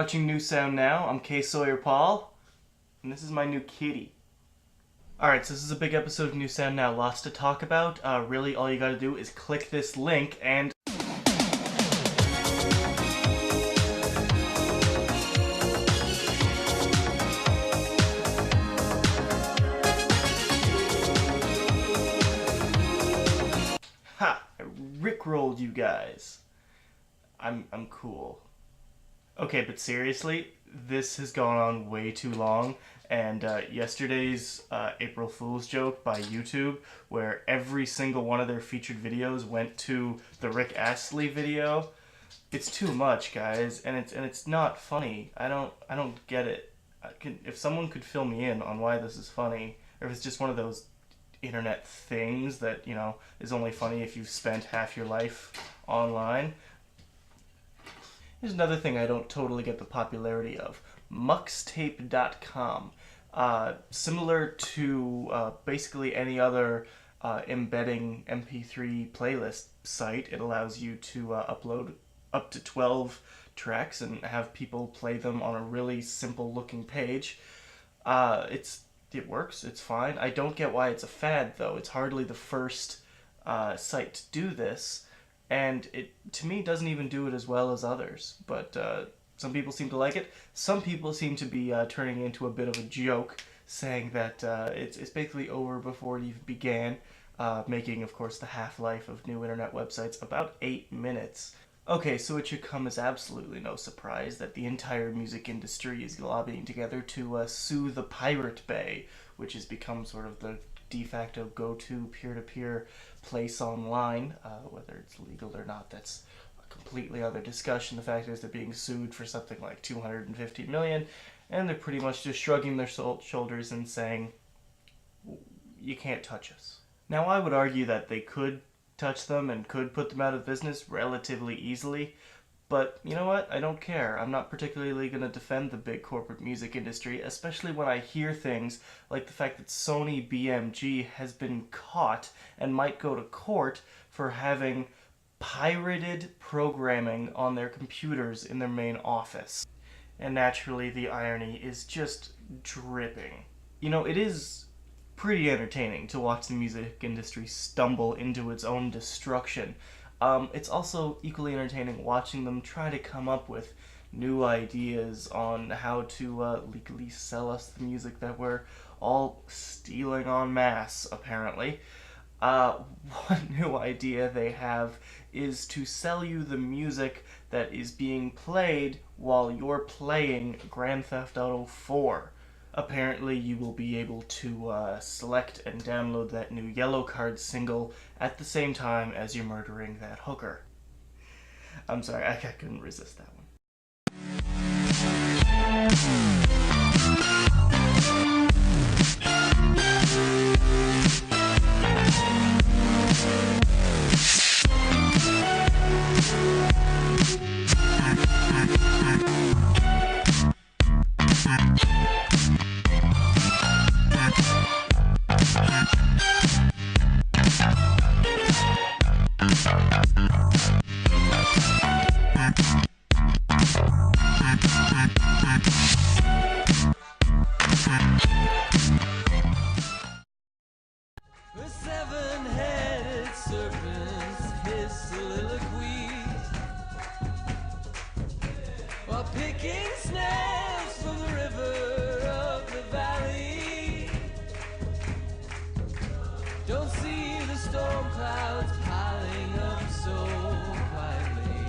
watching New Sound Now. I'm K. Sawyer Paul, and this is my new kitty. Alright, so this is a big episode of New Sound Now. Lots to talk about. Really, all you gotta do is click this link and... Ha! I rickrolled you guys. I'm cool. Okay, but seriously, this has gone on way too long, and yesterday's April Fool's joke by YouTube, where every single one of their featured videos went to the Rick Astley video, it's too much, guys, and it's not funny. I don't get it. If someone could fill me in on why this is funny, or if it's just one of those internet things that, you know, is only funny if you've spent half your life online. Here's another thing I don't totally get the popularity of. Muxtape.com. Similar to basically any other embedding MP3 playlist site, it allows you to upload up to 12 tracks and have people play them on a really simple looking page. It works, it's fine. I don't get why it's a fad though. It's hardly the first site to do this. And it, to me, doesn't even do it as well as others. But some people seem to like it. Some people seem to be turning it into a bit of a joke, saying that it's basically over before it even began, making, of course, the half-life of new internet websites about 8 minutes. Okay, so it should come as absolutely no surprise that the entire music industry is lobbying together to sue the Pirate Bay, which has become sort of the de facto go-to peer-to-peer place online. Whether it's legal or not, that's a completely other discussion. The fact is they're being sued for something like $250 million, and they're pretty much just shrugging their shoulders and saying, you can't touch us. Now, I would argue that they could touch them and could put them out of business relatively easily, but you know what? I don't care. I'm not particularly going to defend the big corporate music industry, especially when I hear things like the fact that Sony BMG has been caught and might go to court for having pirated programming on their computers in their main office. And naturally, the irony is just dripping. You know, it is pretty entertaining to watch the music industry stumble into its own destruction. It's also equally entertaining watching them try to come up with new ideas on how to legally sell us the music that we're all stealing en masse, apparently. One new idea they have is to sell you the music that is being played while you're playing Grand Theft Auto 4. Apparently you will be able to select and download that new Yellow Card single at the same time as you're murdering that hooker. I'm sorry, I couldn't resist that one. The seven-headed serpents his soliloquies while picking snails from the river of the valley. Don't see the storm clouds piling up so quietly.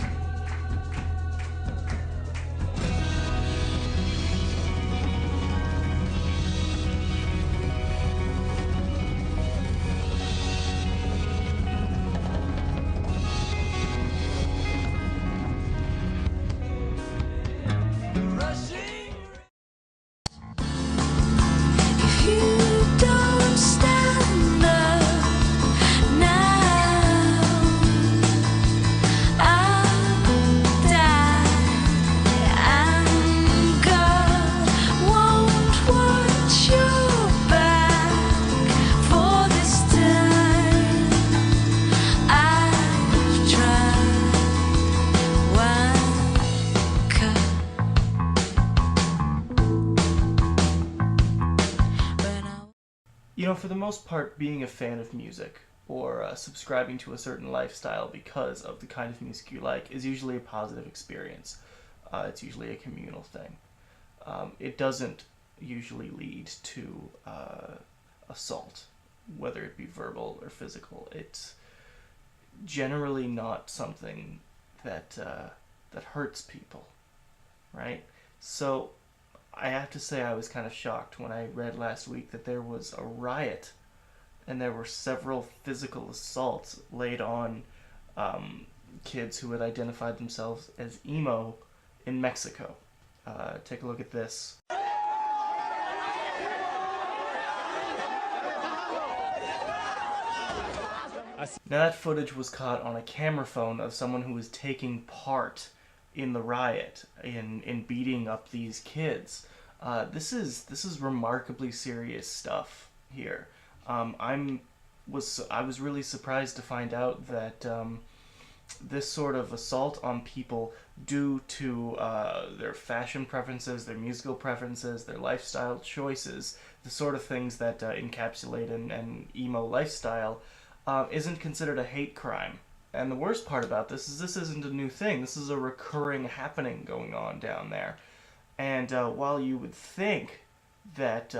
for the most part, being a fan of music or subscribing to a certain lifestyle because of the kind of music you like is usually a positive experience. It's usually a communal thing. It doesn't usually lead to assault, whether it be verbal or physical. It's generally not something that that hurts people, right? So I have to say I was kind of shocked when I read last week that there was a riot and there were several physical assaults laid on kids who had identified themselves as emo in Mexico. Take a look at this. Now that footage was caught on a camera phone of someone who was taking part in the riot, in beating up these kids. This is remarkably serious stuff here. I was really surprised to find out that this sort of assault on people due to their fashion preferences, their musical preferences, their lifestyle choices, the sort of things that encapsulate an emo lifestyle, isn't considered a hate crime. And the worst part about this is this isn't a new thing. This is a recurring happening going on down there. And while you would think that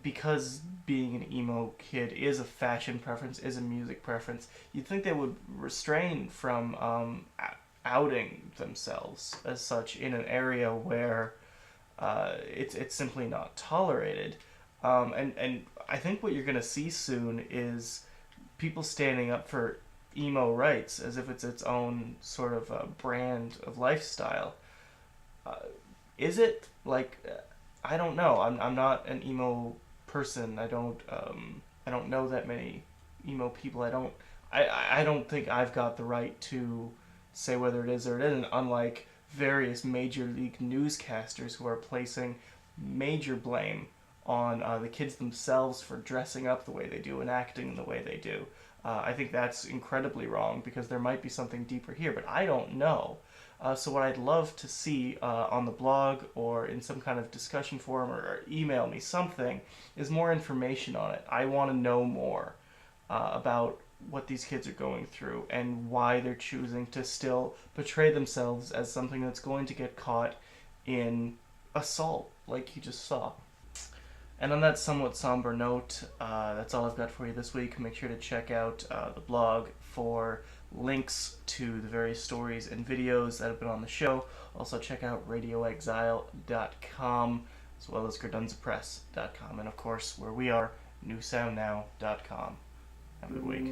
because being an emo kid is a fashion preference, is a music preference, you'd think they would refrain from outing themselves as such in an area where it's simply not tolerated. And I think what you're going to see soon is people standing up for emo rights as if it's its own sort of brand of lifestyle. Is it? Like, I don't know. I'm not an emo person. I don't know that many emo people. I don't think I've got the right to say whether it is or it isn't, unlike various major league newscasters who are placing major blame on the kids themselves for dressing up the way they do and acting the way they do. I think that's incredibly wrong because there might be something deeper here, but I don't know. So what I'd love to see on the blog or in some kind of discussion forum or email me something is more information on it. I want to know more about what these kids are going through and why they're choosing to still portray themselves as something that's going to get caught in assault like you just saw. And on that somewhat somber note, that's all I've got for you this week. Make sure to check out the blog for links to the various stories and videos that have been on the show. Also check out radioexile.com as well as gardunzapress.com and of course where we are, newsoundnow.com. Have a good week.